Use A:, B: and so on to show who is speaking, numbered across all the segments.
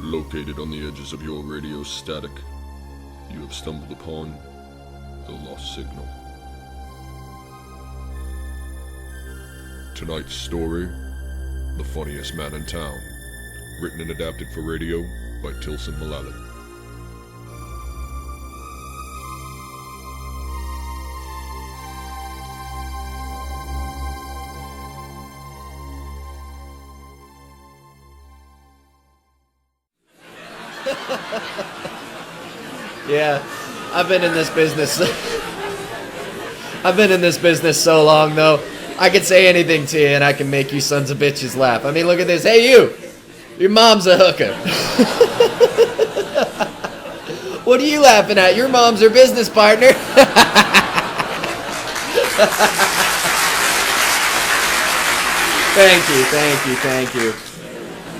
A: Located on the edges of your radio static, you have stumbled upon the lost signal. Tonight's story, The Funniest Man in Town, written and adapted for radio by Tilsen Mulalley.
B: Yeah, I've been in this business. I've been in this business so long, though. I can say anything to you, and I can make you sons of bitches laugh. I mean, look at this. Hey, you! Your mom's a hooker. What are you laughing at? Your mom's her business partner. Thank you.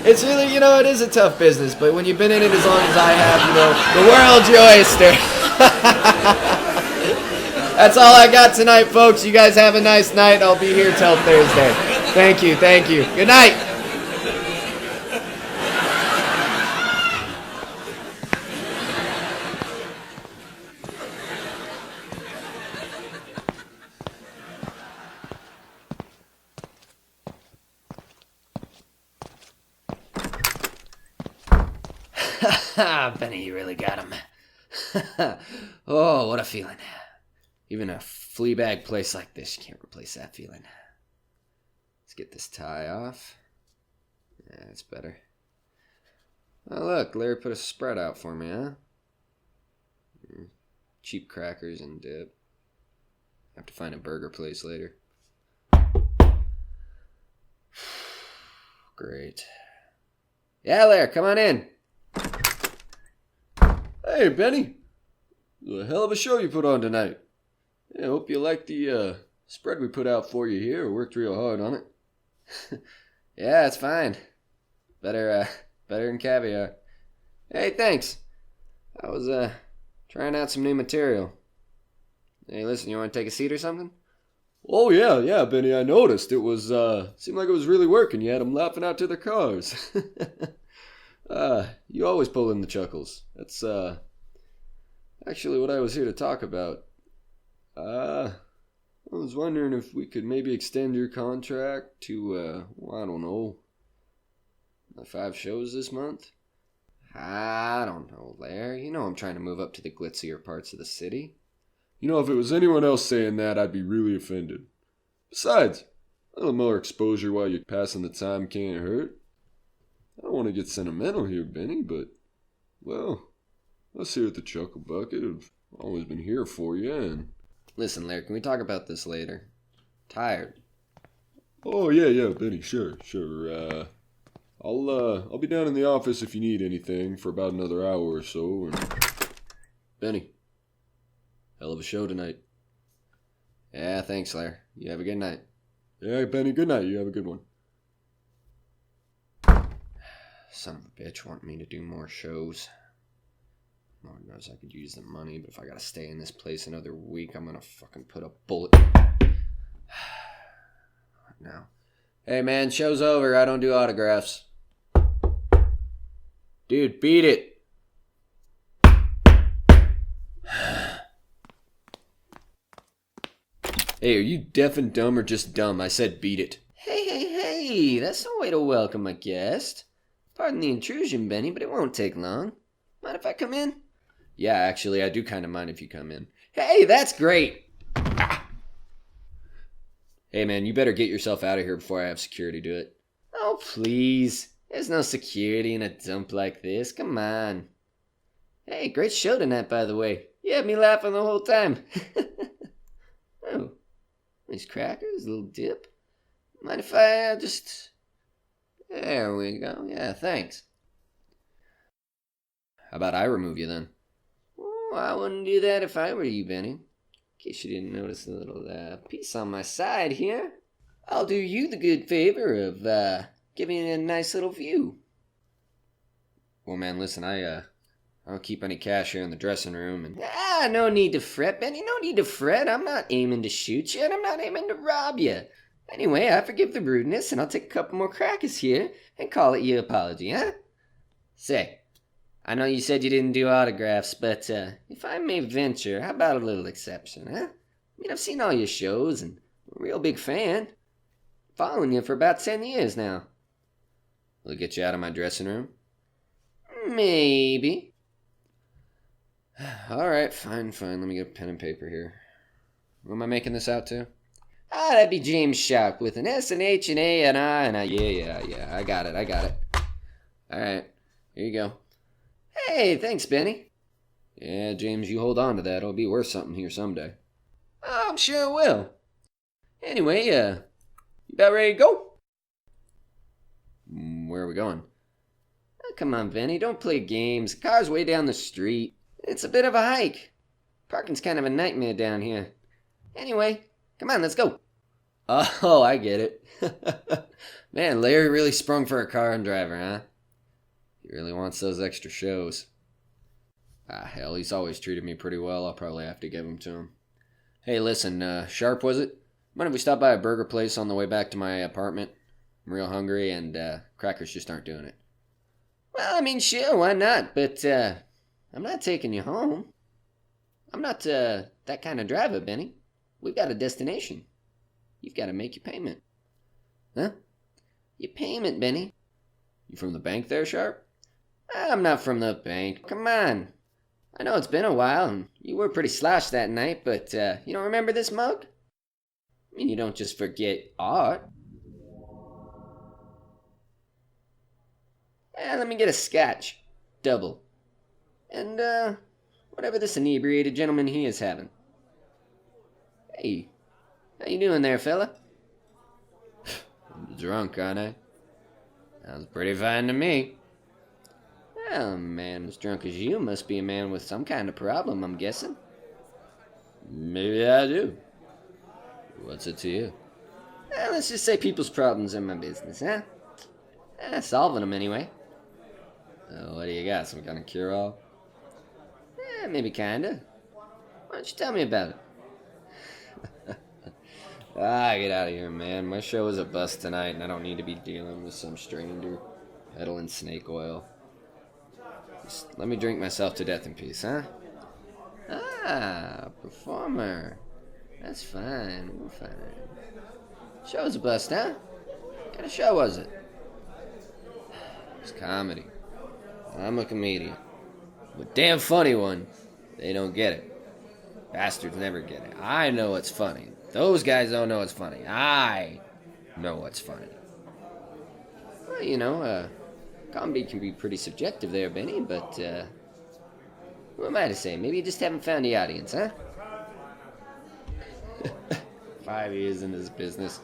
B: It's really, it is a tough business, but when you've been in it as long as I have, the world's your oyster. That's all I got tonight, folks. You guys have a nice night. I'll be here till Thursday. Thank you. Good night. Benny, you really got him. Oh, what a feeling. Even a flea bag place like this, you can't replace that feeling. Let's get this tie off. Yeah, that's better. Oh, look, Larry put a spread out for me, huh? Cheap crackers and dip. Have to find a burger place later. Great. Yeah, Larry, come on in. Hey, Benny. A hell of a show you put on tonight. Yeah, I hope you liked the spread we put out for you here. We worked real hard on it. Yeah, it's fine. Better than caviar. Hey, thanks. I was trying out some new material. Hey, listen, you want to take a seat or something? Oh, yeah, Benny, I noticed. It was, seemed like it was really working. You had them laughing out to their cars. You always pull in the chuckles. That's, actually what I was here to talk about. I was wondering if we could maybe extend your contract to, I don't know, 5 shows this month? I don't know, Larry. I'm trying to move up to the glitzier parts of the city.
A: If it was anyone else saying that, I'd be really offended. Besides, a little more exposure while you're passing the time can't hurt. I don't want to get sentimental here, Benny, but, well, us here at the Chuckle Bucket have always been here for you, and...
B: Listen, Larry, can we talk about this later? Tired.
A: Oh, yeah, Benny, sure. I'll be down in the office if you need anything for about another hour or so, and...
B: Benny, hell of a show tonight. Yeah, thanks, Larry. You have a good night.
A: Yeah, Benny, good night. You have a good one.
B: Son of a bitch wanting me to do more shows. Lord knows I could use the money, but if I gotta stay in this place another week, I'm gonna fucking put a bullet... What now? Hey man, show's over. I don't do autographs. Dude, beat it. Hey, are you deaf and dumb or just dumb? I said beat it. Hey, that's no way to welcome a guest. Pardon the intrusion, Benny, but it won't take long. Mind if I come in? Yeah, actually, I do kind of mind if you come in. Hey, that's great! Ah. Hey, man, you better get yourself out of here before I have security do it. Oh, please. There's no security in a dump like this. Come on. Hey, great show tonight, by the way. You had me laughing the whole time. Oh, these crackers, a little dip. Mind if I just... There we go. Yeah, thanks. How about I remove you then? Oh, I wouldn't do that if I were you, Benny. In case you didn't notice a little piece on my side here. I'll do you the good favor of giving you a nice little view. Well, man, listen, I don't keep any cash here in the dressing room. And no need to fret, Benny. No need to fret. I'm not aiming to shoot you, and I'm not aiming to rob you. Anyway, I forgive the rudeness, and I'll take a couple more crackers here and call it your apology, huh? Say, I know you said you didn't do autographs, but if I may venture, how about a little exception, huh? I mean, I've seen all your shows, and I'm a real big fan. Following you for about 10 years now.
A: Will it get you out of my dressing room?
B: Maybe.
A: Alright, fine. Let me get a pen and paper here. Who am I making this out to?
B: That'd be James Sharp with an S, an H, an A, an I, and a...
A: Yeah. I got it. Alright, here you go.
B: Hey, thanks, Benny.
A: Yeah, James, you hold on to that. It'll be worth something here someday.
B: Oh, I'm sure it will. Anyway, you about ready to go?
A: Where are we going?
B: Oh, come on, Benny, don't play games. The car's way down the street. It's a bit of a hike. Parking's kind of a nightmare down here. Anyway, come on, let's go.
A: Oh, I get it. Man, Larry really sprung for a car and driver, huh? He really wants those extra shows. Hell, he's always treated me pretty well. I'll probably have to give them to him. Hey, listen, Sharp, was it? Mind if we stop by a burger place on the way back to my apartment? I'm real hungry, and crackers just aren't doing it.
B: Well, I mean, sure, why not? But I'm not taking you home. I'm not that kind of driver, Benny. We've got a destination. You've got to make your payment.
A: Huh?
B: Your payment, Benny.
A: You from the bank there, Sharp?
B: I'm not from the bank. Come on. I know it's been a while, and you were pretty sloshed that night, but you don't remember this mug? I mean, you don't just forget art. Let me get a scotch. Double. And, whatever this inebriated gentleman here is having. Hey, how you doing there, fella?
A: I'm drunk, aren't I? Sounds pretty fine to me.
B: Well, a man as drunk as you must be a man with some kind of problem, I'm guessing.
A: Maybe I do. What's it to you?
B: Let's just say people's problems are my business, huh? Solving them anyway.
A: What do you got, some kind of cure-all?
B: Maybe kinda. Why don't you tell me about it?
A: Get out of here, man. My show is a bust tonight, and I don't need to be dealing with some stranger peddling snake oil. Just let me drink myself to death in peace, huh?
B: Performer. That's fine. We're fine. Show's a bust, huh? What kind of show was it?
A: It's comedy. I'm a comedian. A damn funny one. They don't get it. Bastards never get it. I know what's funny. Those guys don't know what's funny. I know what's funny.
B: Well, you know, comedy can be pretty subjective there, Benny, but, who am I to say? Maybe you just haven't found the audience, huh?
A: 5 years in this business,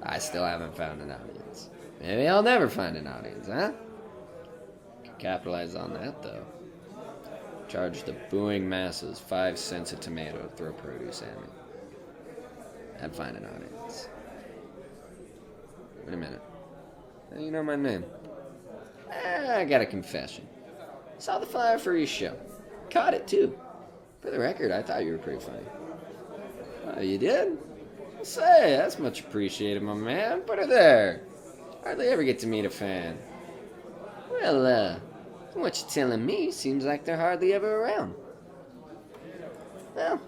A: I still haven't found an audience. Maybe I'll never find an audience, huh? Can capitalize on that, though. Charge the booing masses 5 cents a tomato to throw produce at me. I'd find an audience. Wait a minute. How do you know my name?
B: I got a confession. Saw the flyer for your show. Caught it, too. For the record, I thought you were pretty funny.
A: Oh, you did? Say, that's much appreciated, my man. Put it there. Hardly ever get to meet a fan.
B: Well, from what you're telling me, seems like they're hardly ever around. Well,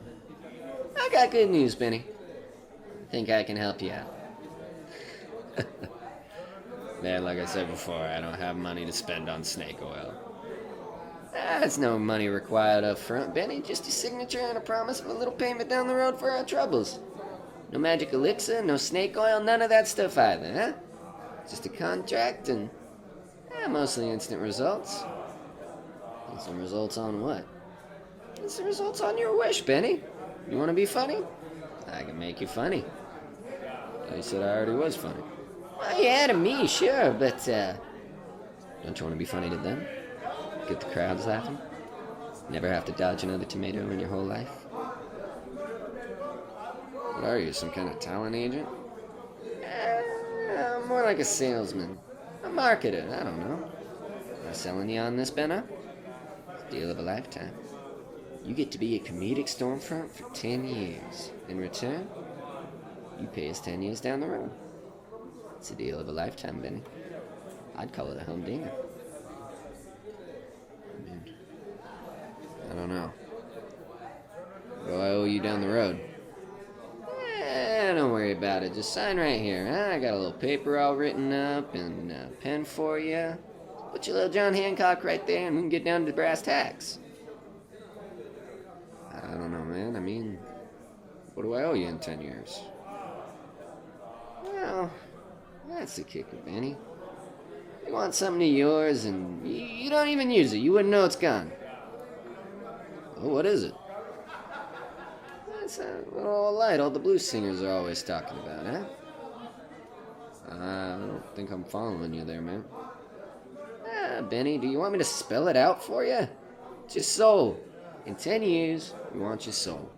B: I got good news, Benny. I think I can help you out.
A: Man, like I said before, I don't have money to spend on snake oil.
B: There's no money required up front, Benny. Just your signature and a promise of a little payment down the road for our troubles. No magic elixir, no snake oil, none of that stuff either, huh? Just a contract and mostly instant results. Instant results on what? Instant results on your wish, Benny. You want to be funny? I can make you funny.
A: You said I already was funny.
B: Well, yeah, to me, sure, but, don't you want to be funny to them? Get the crowds laughing? Never have to dodge another tomato in your whole life?
A: What are you, some kind of talent agent?
B: More like a salesman. A marketer, I don't know. Am I selling you on this, Benno? It's a deal of a lifetime. You get to be a comedic stormfront for 10 years. In return, you pay us 10 years down the road. It's a deal of a lifetime, Benny. I'd call it a humdinger. don't know. What do I owe you down the road? Don't worry about it. Just sign right here. Huh? I got a little paper all written up and a pen for you. Put your little John Hancock right there and we can get down to brass tacks. I don't know, man. I mean, what do I owe you in 10 years? Well, that's the kicker, Benny. You want something of yours and you don't even use it. You wouldn't know it's gone. Oh, what is it? It's a little light all the blues singers are always talking about, huh? I don't think I'm following you there, man. Benny, do you want me to spell it out for you? It's your soul. In 10 years, we want your soul.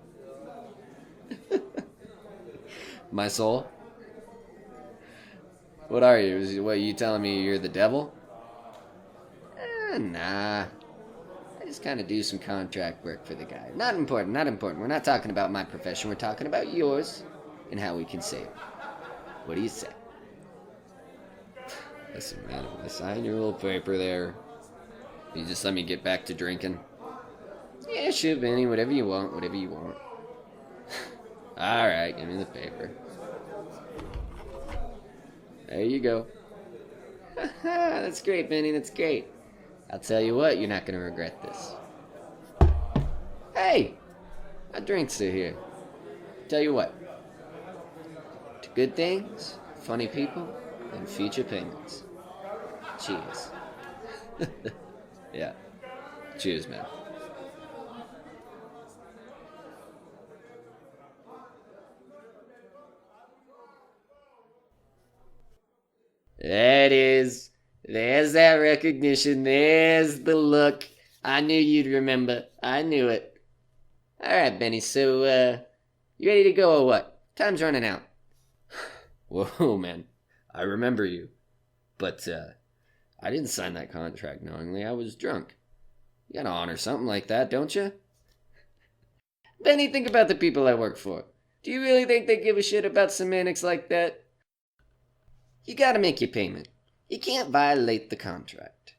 B: My soul? What are you? What, you telling me you're the devil? Nah. I just kind of do some contract work for the guy. Not important, not important. We're not talking about my profession. We're talking about yours and how we can save it. What do you say? Listen, man, if I sign your little paper there, you just let me get back to drinking? Yeah, sure, Benny. Whatever you want, whatever you want. Alright, give me the paper. There you go. That's great, Benny, that's great. I'll tell you what, you're not going to regret this. Hey! My drinks are here. Tell you what. To good things, funny people, and future payments. Cheers. Yeah. Cheers, man. That is. There's that recognition. There's the look. I knew you'd remember. I knew it. Alright, Benny, so, you ready to go or what? Time's running out. Whoa, man. I remember you. But, I didn't sign that contract knowingly. I was drunk. You gotta honor something like that, don't you? Benny, think about the people I work for. Do you really think they give a shit about semantics like that? You gotta make your payment. You can't violate the contract.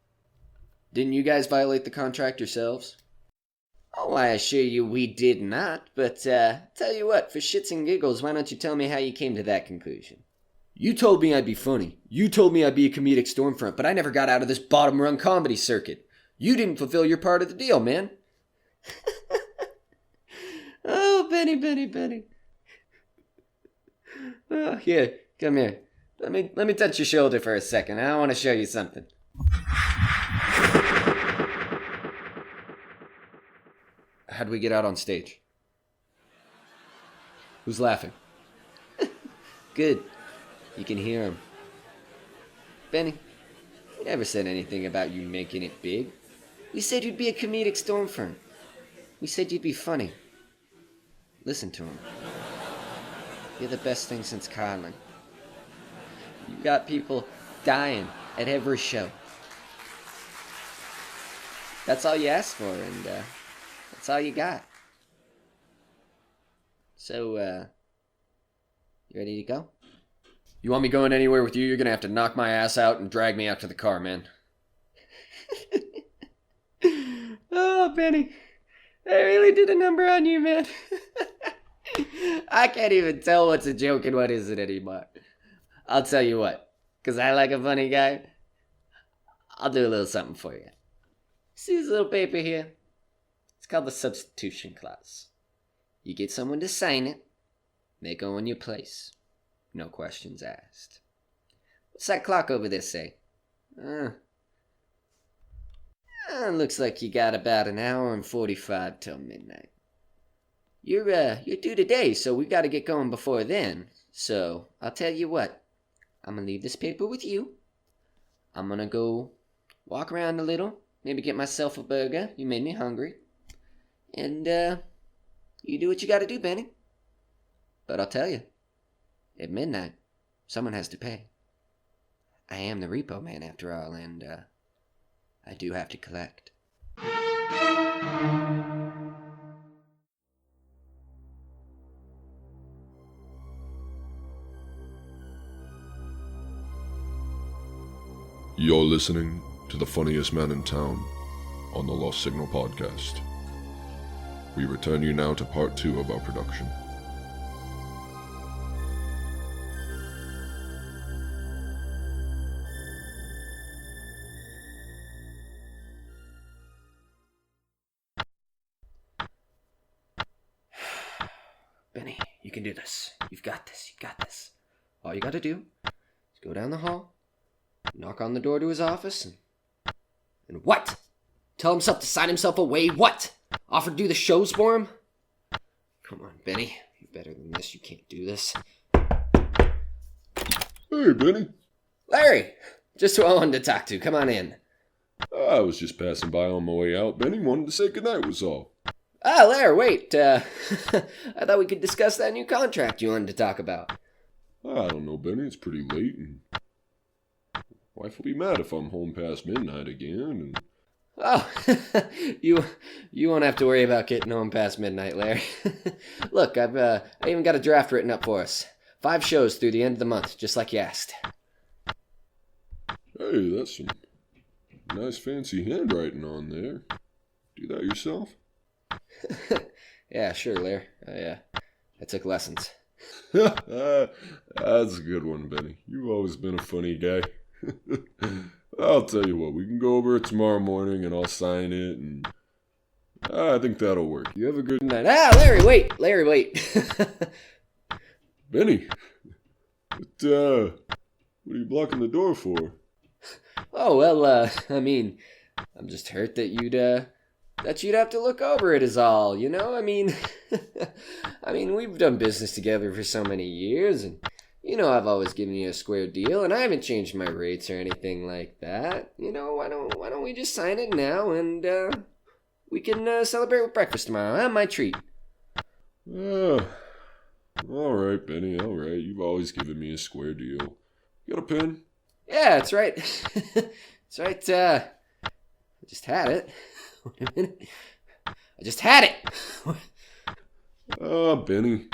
B: Didn't you guys violate the contract yourselves? Oh, I assure you we did not, but, tell you what, for shits and giggles, why don't you tell me how you came to that conclusion? You told me I'd be funny. You told me I'd be a comedic stormfront, but I never got out of this bottom-rung comedy circuit. You didn't fulfill your part of the deal, man. Oh, Benny. Oh, here, come here. Let me touch your shoulder for a second. I want to show you something. How'd we get out on stage? Who's laughing? Good. You can hear him. Benny, we never said anything about you making it big. We said you'd be a comedic stormfront. We said you'd be funny. Listen to him. You're the best thing since Carlin. You got people dying at every show. That's all you asked for, and that's all you got. So, you ready to go? You want me going anywhere with you? You're gonna have to knock my ass out and drag me out to the car, man. Oh, Benny. I really did a number on you, man. I can't even tell what's a joke and what isn't anymore. I'll tell you what, because I like a funny guy, I'll do a little something for you. See this little paper here? It's called the substitution clause. You get someone to sign it, they go in your place. No questions asked. What's that clock over there say? Looks like you got about an hour and 45 till midnight. You're due today, so we gotta get going before then. So, I'll tell you what. I'm gonna leave this paper with you. I'm gonna go walk around a little, maybe get myself a burger. You made me hungry. And, you do what you gotta do, Benny. But I'll tell you, at midnight, someone has to pay. I am the repo man after all, and, I do have to collect.
C: You're listening to the funniest man in town on the Lost Signal podcast.
A: We return you now to part 2 of our production.
B: Benny, you can do this. You've got this. You got this. All you gotta do is go down the hall, knock on the door to his office, and what? Tell himself to sign himself away, what? Offer to do the shows for him? Come on, Benny. You're better than this. You can't do this.
A: Hey, Benny.
B: Larry! Just who I wanted to talk to. Come on in.
A: I was just passing by on my way out. Benny wanted to say goodnight was all.
B: Ah, Larry, wait. I thought we could discuss that new contract you wanted to talk about.
A: I don't know, Benny. It's pretty late, and wife will be mad if I'm home past midnight again, and...
B: Oh, you won't have to worry about getting home past midnight, Larry. Look, I even got a draft written up for us. 5 shows through the end of the month, just like you asked.
A: Hey, that's some nice fancy handwriting on there. Do that yourself?
B: Yeah, sure, Larry. I took lessons.
A: That's a good one, Benny. You've always been a funny guy. I'll tell you what, we can go over it tomorrow morning and I'll sign it, and I think that'll work. You have a good night.
B: Ah, Larry, wait! Larry, wait!
A: Benny, what are you blocking the door for?
B: Oh, well, I mean, I'm just hurt that you'd have to look over it is all, you know? I mean, we've done business together for so many years, and you know I've always given you a square deal, and I haven't changed my rates or anything like that. You know, why don't we just sign it now, and we can celebrate with breakfast tomorrow, huh? My treat.
A: All right, Benny, all right. You've always given me a square deal. You got a pen?
B: Yeah, that's right. That's right, I just had it. Wait a minute. I just had it!
A: Benny.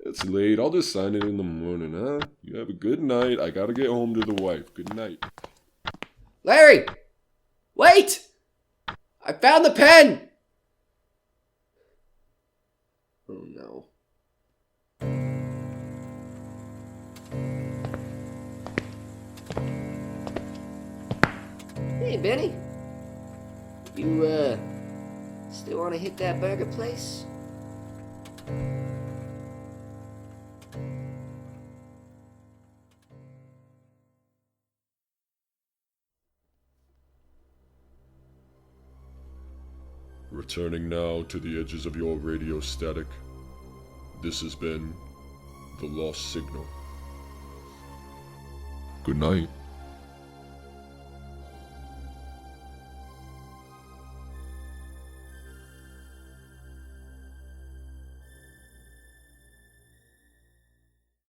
A: It's late. I'll just sign it in the morning, huh? You have a good night. I gotta get home to the wife. Good night.
B: Larry! Wait! I found the pen! Oh, no. Hey, Benny. You, still want to hit that burger place?
A: Returning now to the edges of your radio static, this has been The Lost Signal. Good night.